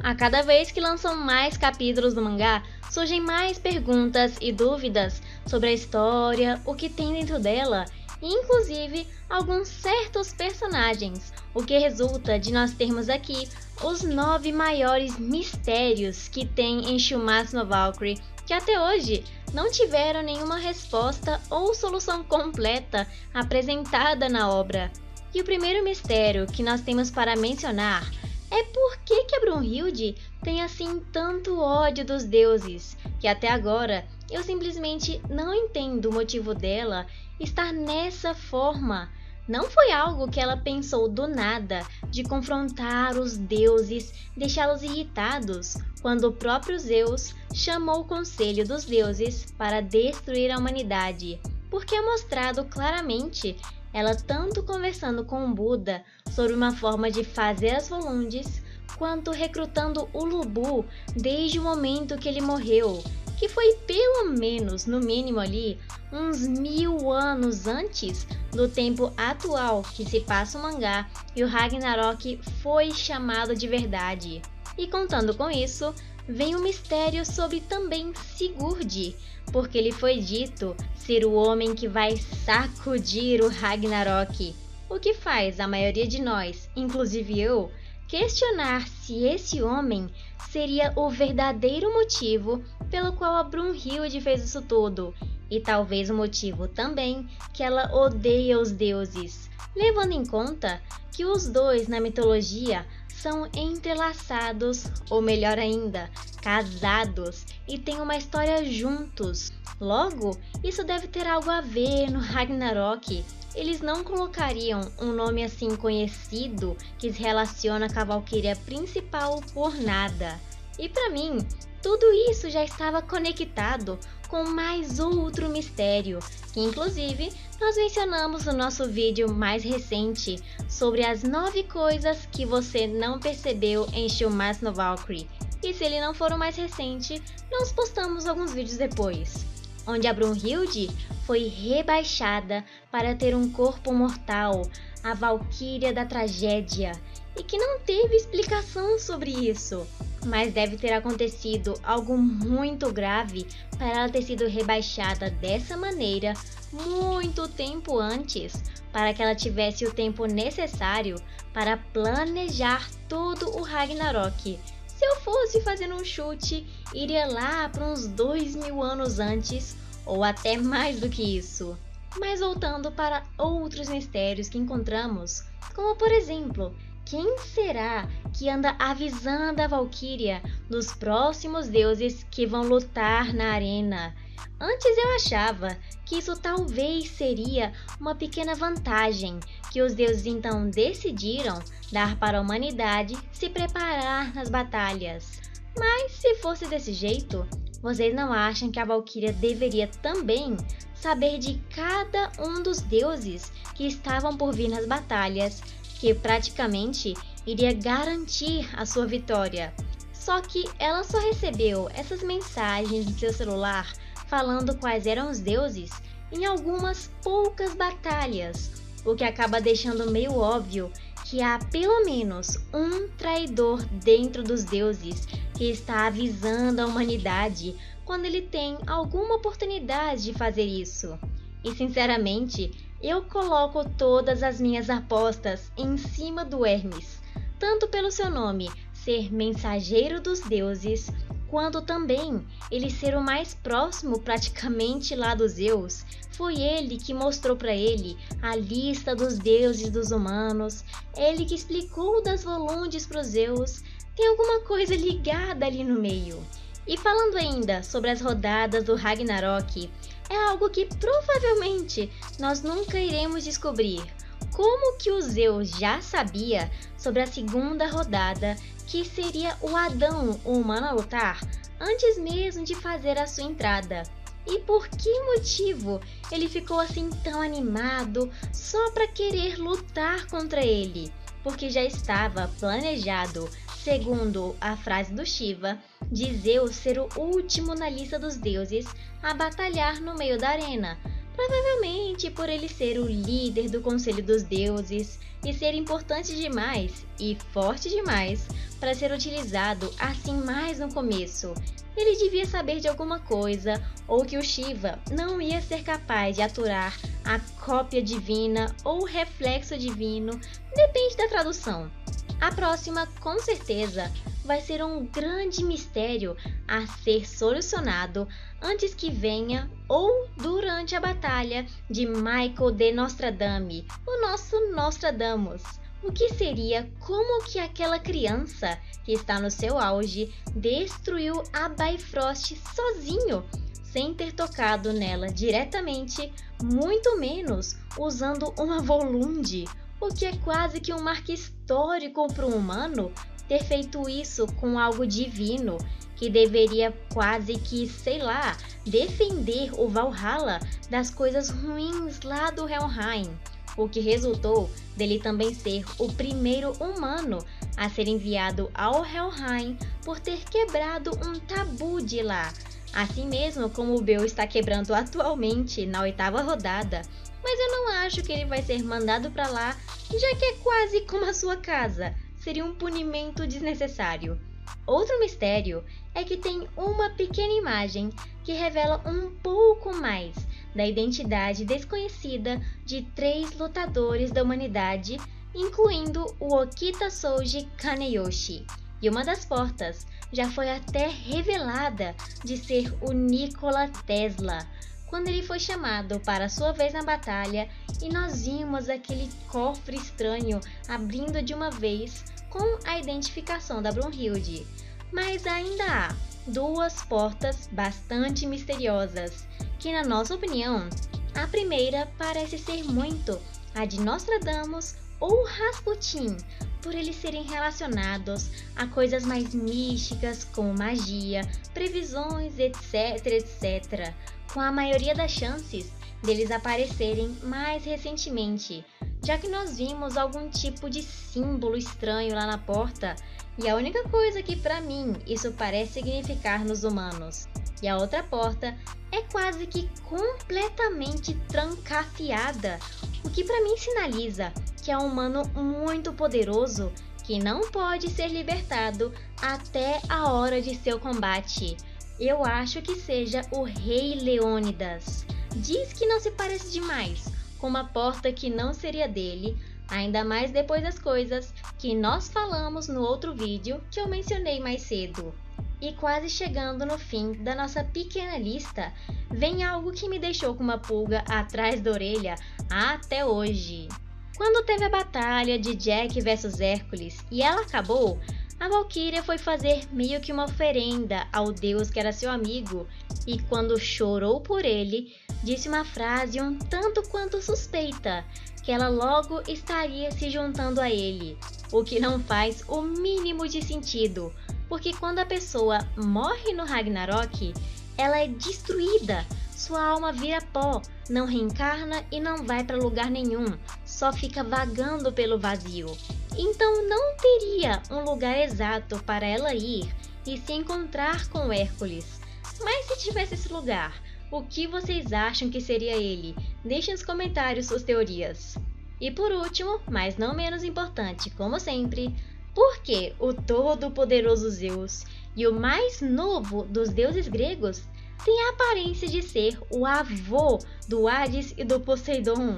A cada vez que lançam mais capítulos do mangá, surgem mais perguntas e dúvidas sobre a história, o que tem dentro dela, e inclusive alguns certos personagens, o que resulta de nós termos aqui os 9 maiores mistérios que tem em Shumatsu no Valkyrie, que até hoje não tiveram nenhuma resposta ou solução completa apresentada na obra. E o primeiro mistério que nós temos para mencionar é por que a Brunhilde tem assim tanto ódio dos deuses, que até agora eu simplesmente não entendo o motivo dela estar nessa forma. Não foi algo que ela pensou do nada de confrontar os deuses, deixá-los irritados, quando o próprio Zeus chamou o Conselho dos Deuses para destruir a humanidade, porque é mostrado claramente ela tanto conversando com o Buda sobre uma forma de fazer as Volundes, quanto recrutando o Lubu desde o momento que ele morreu, que foi pelo menos, no mínimo ali, uns 1000 anos antes do tempo atual que se passa o mangá e o Ragnarok foi chamado de verdade. E contando com isso, vem o mistério sobre também Sigurd, porque ele foi dito ser o homem que vai sacudir o Ragnarok, o que faz a maioria de nós, inclusive eu, questionar se esse homem seria o verdadeiro motivo pelo qual a Brunhilde fez isso tudo, e talvez o motivo também que ela odeia os deuses, levando em conta que os dois na mitologia são entrelaçados, ou melhor ainda, casados e têm uma história juntos. Logo, isso deve ter algo a ver no Ragnarok. Eles não colocariam um nome assim conhecido que se relaciona com a Valquíria principal por nada. E para mim, tudo isso já estava conectado com mais outro mistério, que inclusive nós mencionamos no nosso vídeo mais recente sobre as 9 coisas que você não percebeu em Shumatsu no Valkyrie. E se ele não for o mais recente, nós postamos alguns vídeos depois, onde a Brunhilde foi rebaixada para ter um corpo mortal, a Valquíria da tragédia, e que não teve explicação sobre isso, mas deve ter acontecido algo muito grave para ela ter sido rebaixada dessa maneira muito tempo antes, para que ela tivesse o tempo necessário para planejar todo o Ragnarok. Se eu fosse fazer um chute, iria lá para uns 2000 anos antes, ou até mais do que isso. Mas voltando para outros mistérios que encontramos, como por exemplo, quem será que anda avisando a Valquíria dos próximos deuses que vão lutar na arena? Antes eu achava que isso talvez seria uma pequena vantagem que os deuses então decidiram dar para a humanidade se preparar nas batalhas. Mas se fosse desse jeito, vocês não acham que a Valquíria deveria também saber de cada um dos deuses que estavam por vir nas batalhas, que praticamente iria garantir a sua vitória? Só que ela só recebeu essas mensagens em seu celular falando quais eram os deuses em algumas poucas batalhas, o que acaba deixando meio óbvio que há pelo menos um traidor dentro dos deuses que está avisando a humanidade quando ele tem alguma oportunidade de fazer isso. E sinceramente, eu coloco todas as minhas apostas em cima do Hermes, tanto pelo seu nome ser mensageiro dos deuses, quanto também ele ser o mais próximo praticamente lá dos Zeus. Foi ele que mostrou para ele a lista dos deuses dos humanos, ele que explicou das Volundes para os Zeus. Tem alguma coisa ligada ali no meio. E falando ainda sobre as rodadas do Ragnarok, é algo que provavelmente nós nunca iremos descobrir. Como que o Zeus já sabia sobre a segunda rodada, que seria o Adão, o humano, a lutar, antes mesmo de fazer a sua entrada? E por que motivo ele ficou assim tão animado só para querer lutar contra ele? Porque já estava planejado, segundo a frase do Shiva, de Zeus ser o último na lista dos deuses a batalhar no meio da arena, Provavelmente por ele ser o líder do Conselho dos Deuses e ser importante demais e forte demais para ser utilizado assim mais no começo. Ele devia saber de alguma coisa, ou que o Shiva não ia ser capaz de aturar a cópia divina ou o reflexo divino, depende da tradução. A próxima, com certeza, vai ser um grande mistério a ser solucionado antes que venha ou durante a batalha de Michael de Nostradame, o nosso Nostradamus. O que seria como que aquela criança que está no seu auge destruiu a Bifrost sozinho, sem ter tocado nela diretamente, muito menos usando uma Volund, o que é quase que um marco histórico para um humano ter feito isso com algo divino, que deveria quase que, sei lá, defender o Valhalla das coisas ruins lá do Helheim, o que resultou dele também ser o primeiro humano a ser enviado ao Helheim por ter quebrado um tabu de lá, assim mesmo como o Behl está quebrando atualmente na 8ª rodada, mas eu não acho que ele vai ser mandado para lá, já que é quase como a sua casa, seria um punimento desnecessário. Outro mistério é que tem uma pequena imagem que revela um pouco mais da identidade desconhecida de 3 lutadores da humanidade, incluindo o Okita Souji Kaneyoshi. E uma das portas já foi até revelada de ser o Nikola Tesla, quando ele foi chamado para sua vez na batalha e nós vimos aquele cofre estranho abrindo de uma vez com a identificação da Brunhilde. Mas ainda há 2 portas bastante misteriosas, que na nossa opinião, a primeira parece ser muito a de Nostradamus ou Rasputin, por eles serem relacionados a coisas mais místicas como magia, previsões, etc, etc, com a maioria das chances deles aparecerem mais recentemente, já que nós vimos algum tipo de símbolo estranho lá na porta, e a única coisa que para mim isso parece significar nos humanos. E a outra porta é quase que completamente trancafiada, o que para mim sinaliza que é um humano muito poderoso que não pode ser libertado até a hora de seu combate. Eu acho que seja o Rei Leônidas. Diz que não se parece demais com uma porta que não seria dele, ainda mais depois das coisas que nós falamos no outro vídeo que eu mencionei mais cedo. E quase chegando no fim da nossa pequena lista, vem algo que me deixou com uma pulga atrás da orelha até hoje. Quando teve a batalha de Jack versus Hércules e ela acabou, a Valkyria foi fazer meio que uma oferenda ao deus que era seu amigo e quando chorou por ele, disse uma frase um tanto quanto suspeita, que ela logo estaria se juntando a ele, o que não faz o mínimo de sentido, porque quando a pessoa morre no Ragnarok, ela é destruída, sua alma vira pó, não reencarna e não vai para lugar nenhum, só fica vagando pelo vazio. Então não teria um lugar exato para ela ir e se encontrar com Hércules. Mas se tivesse esse lugar, o que vocês acham que seria ele? Deixem nos comentários suas teorias. E por último, mas não menos importante, como sempre, por que o todo-poderoso Zeus e o mais novo dos deuses gregos tem a aparência de ser o avô do Hades e do Poseidon?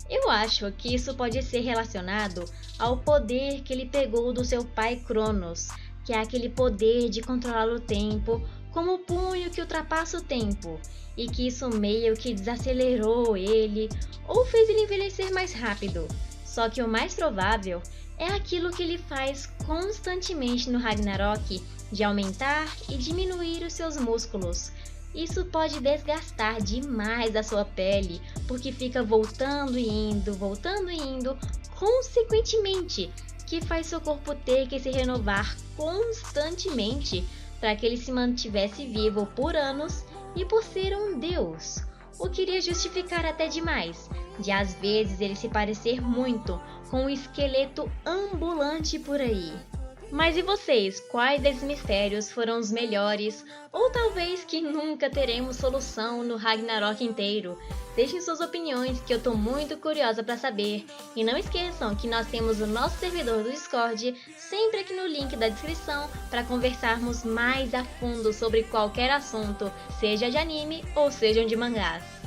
Eu acho que isso pode ser relacionado ao poder que ele pegou do seu pai Cronos, que é aquele poder de controlar o tempo como o punho que ultrapassa o tempo, e que isso meio que desacelerou ele ou fez ele envelhecer mais rápido. Só que o mais provável é aquilo que ele faz constantemente no Ragnarok, de aumentar e diminuir os seus músculos. Isso pode desgastar demais a sua pele, porque fica voltando e indo, consequentemente, que faz seu corpo ter que se renovar constantemente para que ele se mantivesse vivo por anos e por ser um deus. O que iria justificar até demais, de às vezes ele se parecer muito com um esqueleto ambulante por aí. Mas e vocês? Quais desses mistérios foram os melhores? Ou talvez que nunca teremos solução no Ragnarok inteiro? Deixem suas opiniões que eu tô muito curiosa para saber. E não esqueçam que nós temos o nosso servidor do Discord sempre aqui no link da descrição para conversarmos mais a fundo sobre qualquer assunto, seja de anime ou sejam de mangás.